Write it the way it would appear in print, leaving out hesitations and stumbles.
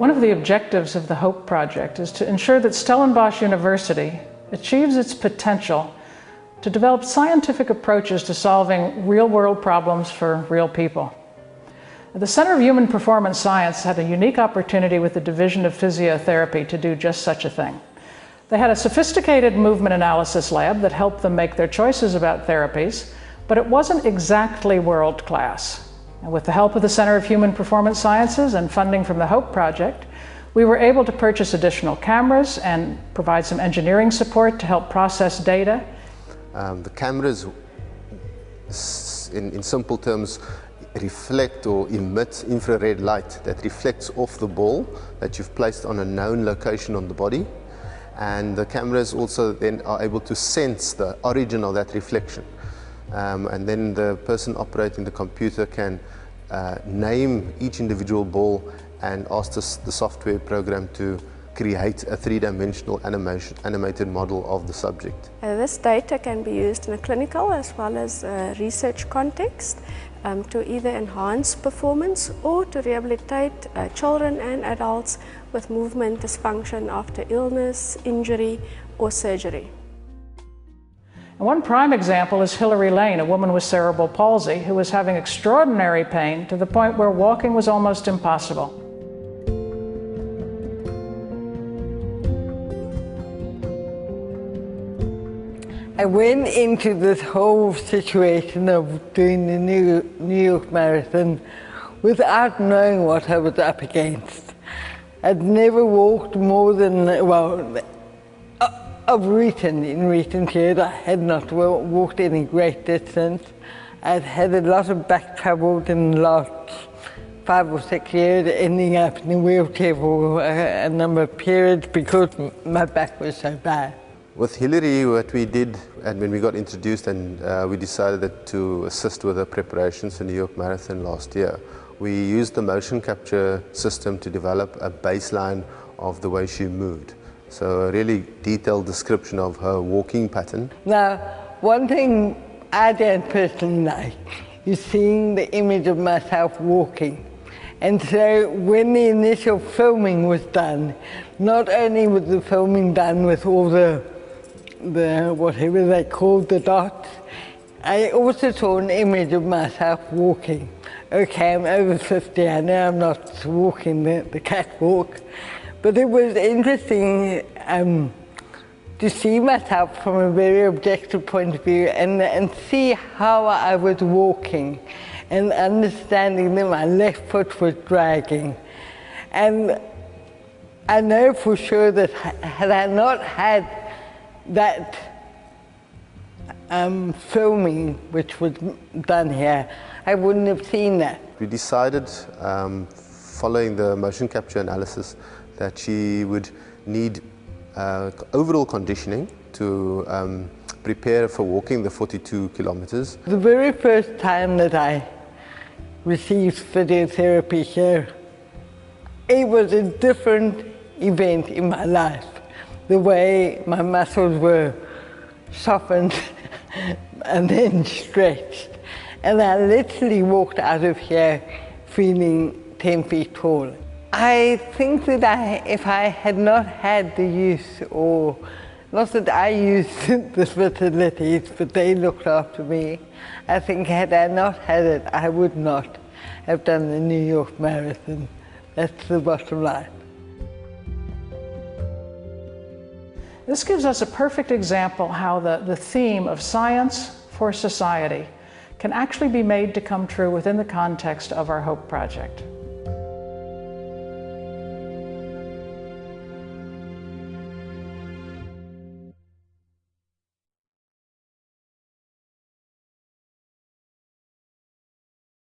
One of the objectives of the HOPE project is to ensure that Stellenbosch University achieves its potential to develop scientific approaches to solving real-world problems for real people. The Center of Human Performance Science had a unique opportunity with the Division of Physiotherapy to do just such a thing. They had a sophisticated movement analysis lab that helped them make their choices about therapies, but it wasn't exactly world-class. And with the help of the Center of Human Performance Sciences and funding from the HOPE project, we were able to purchase additional cameras and provide some engineering support to help process data. The cameras, in simple terms, reflect or emit infrared light that reflects off the ball that you've placed on a known location on the body. And the cameras also then are able to sense the origin of that reflection. And then the person operating the computer can name each individual ball and ask the software program to create a three-dimensional animated model of the subject. This data can be used in a clinical as well as a research context to either enhance performance or to rehabilitate children and adults with movement dysfunction after illness, injury or surgery. And one prime example is Hilary Lane, a woman with cerebral palsy who was having extraordinary pain to the point where walking was almost impossible. I went into this whole situation of doing the New York Marathon without knowing what I was up against. I'd never walked more than, well, in recent years I had not walked any great distance. I'd had a lot of back trouble in the last 5 or 6 years, ending up in a wheelchair for a number of periods because my back was so bad. With Hilary, what we did, and when we got introduced and we decided to assist with the preparations for New York Marathon last year, we used the motion capture system to develop a baseline of the way she moved. So a really detailed description of her walking pattern. Now, one thing I don't personally like is seeing the image of myself walking. And so when the initial filming was done, not only was the filming done with all the whatever they called the dots, I also saw an image of myself walking. Okay, I'm over 50, I know I'm not walking the catwalk, but it was interesting to see myself from a very objective point of view and see how I was walking and understanding that my left foot was dragging. And I know for sure that had I not had that filming which was done here, I wouldn't have seen that. We decided, following the motion capture analysis, that she would need overall conditioning to prepare for walking the 42 kilometers. The very first time that I received physiotherapy here, it was a different event in my life. The way my muscles were softened and then stretched. And I literally walked out of here feeling 10 feet tall. I think that if I had not had the use, or not that I used the facilities, but they looked after me, I think had I not had it, I would not have done the New York Marathon. That's the bottom line. This gives us a perfect example how the theme of science for society can actually be made to come true within the context of our HOPE project.